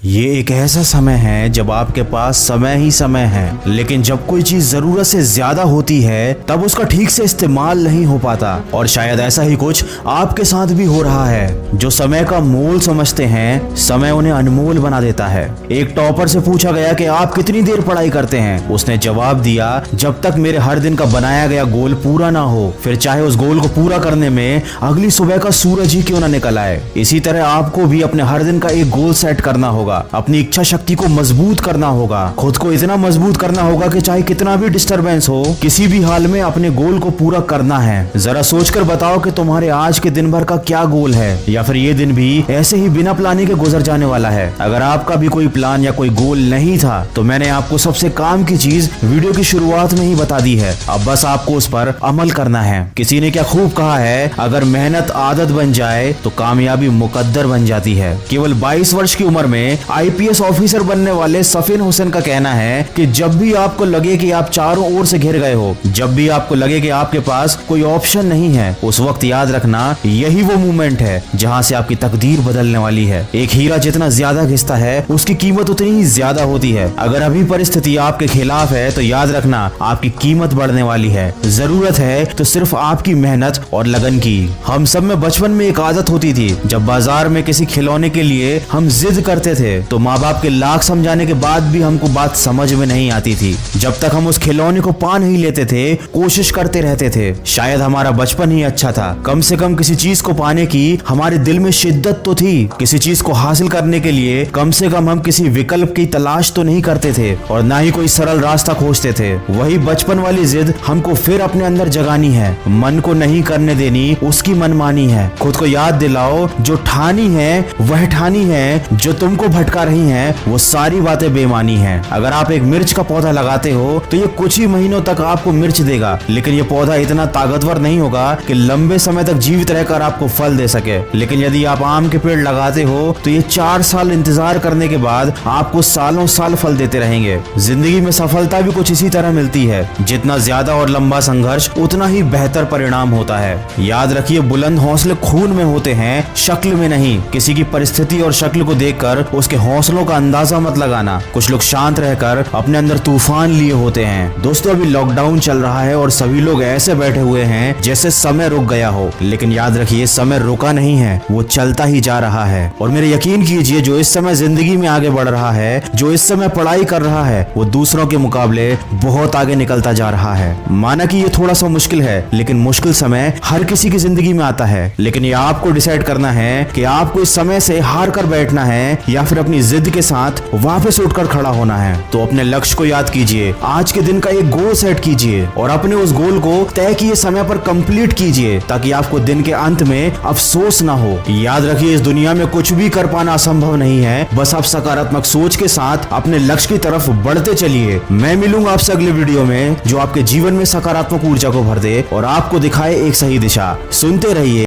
ये एक ऐसा समय है जब आपके पास समय ही समय है, लेकिन जब कोई चीज जरूरत से ज्यादा होती है तब उसका ठीक से इस्तेमाल नहीं हो पाता। और शायद ऐसा ही कुछ आपके साथ भी हो रहा है। जो समय का मोल समझते हैं, समय उन्हें अनमोल बना देता है। एक टॉपर से पूछा गया कि आप कितनी देर पढ़ाई करते हैं। उसने जवाब दिया, जब तक मेरे हर दिन का बनाया गया गोल पूरा ना हो, फिर चाहे उस गोल को पूरा करने में अगली सुबह का सूरज ही क्यों ना निकल आए। इसी तरह आपको भी अपने हर दिन का एक गोल सेट करना होगा, अपनी इच्छा शक्ति को मजबूत करना होगा, खुद को इतना मजबूत करना होगा कि चाहे कितना भी डिस्टरबेंस हो, किसी भी हाल में अपने गोल को पूरा करना है। जरा सोचकर बताओ कि तुम्हारे आज के दिन भर का क्या गोल है, या फिर ये दिन भी ऐसे ही बिना प्लानिंग के गुजर जाने वाला है। अगर आपका भी कोई प्लान या कोई गोल नहीं था तो मैंने आपको सबसे काम की चीज वीडियो की शुरुआत में ही बता दी है। अब बस आपको उस पर अमल करना है। किसी ने क्या खूब कहा है, अगर मेहनत आदत बन जाए तो कामयाबी मुकद्दर बन जाती है। केवल 22 वर्ष की उम्र में आईपीएस ऑफिसर बनने वाले सफीन हुसैन का कहना है कि जब भी आपको लगे कि आप चारों ओर से घिर गए हो, जब भी आपको लगे कि आपके पास कोई ऑप्शन नहीं है, उस वक्त याद रखना यही वो मोमेंट है जहां से आपकी तकदीर बदलने वाली है। एक हीरा जितना ज्यादा घिसता है उसकी कीमत उतनी ही ज्यादा होती है। अगर अभी परिस्थिति आपके खिलाफ है तो याद रखना आपकी कीमत बढ़ने वाली है। जरूरत है तो सिर्फ आपकी मेहनत और लगन की। हम सब में बचपन में एक आदत होती थी, जब बाजार में किसी खिलौने के लिए हम जिद करते थे तो माँ बाप के लाख समझाने के बाद भी हमको बात समझ में नहीं आती थी। जब तक हम उस खिलौने को पा नहीं लेते थे, कोशिश करते रहते थे। शायद हमारा बचपन ही अच्छा था। कम से कम किसी चीज को पाने की हमारे दिल में शिद्दत तो थी। किसी चीज को हासिल करने के लिए कम से कम हम किसी विकल्प की तलाश तो नहीं करते थे, और ना ही कोई सरल रास्ता खोजते थे। वही बचपन वाली जिद हमको फिर अपने अंदर जगानी है। मन को नहीं करने देनी उसकी मनमानी है। खुद को याद दिलाओ, जो ठानी है वह ठानी है, जो तुमको भटका रही हैं वो सारी बातें बेमानी हैं। अगर आप एक मिर्च का पौधा लगाते हो तो ये कुछ ही महीनों तक आपको मिर्च देगा, लेकिन ये पौधा इतना ताकतवर नहीं होगा कि लंबे समय तक जीवित रहकर आपको फल दे सके। लेकिन यदि आप आम के पेड़ लगाते हो तो ये 4 साल इंतजार करने के बाद आपको सालों साल फल देते रहेंगे। जिंदगी में सफलता भी कुछ इसी तरह मिलती है। जितना ज्यादा और लंबा संघर्ष उतना ही बेहतर परिणाम होता है। याद रखिए, बुलंद हौसले खून में होते हैं, शक्ल में नहीं। किसी की परिस्थिति और शक्ल को देखकर उसके हौसलों का अंदाजा मत लगाना। कुछ लोग शांत रहकर अपने अंदर तूफान लिए होते हैं। दोस्तों, अभी लॉकडाउन चल रहा है और सभी लोग ऐसे बैठे हुए हैं जैसे समय रुक गया हो, लेकिन याद रखिए समय रुका नहीं है, वो चलता ही जा रहा है। और मेरे यकीन कीजिए, जो इस समय जिंदगी में आगे बढ़ रहा है, जो इस समय पढ़ाई कर रहा है, वो दूसरों के मुकाबले बहुत आगे निकलता जा रहा है। माना कि ये थोड़ा सा मुश्किल है, लेकिन मुश्किल समय हर किसी की जिंदगी में आता है। लेकिन ये आपको डिसाइड करना है कि आपको इस समय से हार कर बैठना है या फिर अपनी जिद के साथ वापस उठकर खड़ा होना है। तो अपने लक्ष्य को याद कीजिए, आज के दिन का एक गोल सेट कीजिए और अपने उस गोल को तय किए समय पर कंप्लीट कीजिए, ताकि आपको दिन के अंत में अफसोस ना हो। याद रखिए, इस दुनिया में कुछ भी कर पाना असंभव नहीं है। बस आप सकारात्मक सोच के साथ अपने लक्ष्य की तरफ बढ़ते चलिए। मैं मिलूंगा आपसे अगले वीडियो में, जो आपके जीवन में सकारात्मक ऊर्जा को भर दे और आपको दिखाए एक सही दिशा। सुनते रहिए।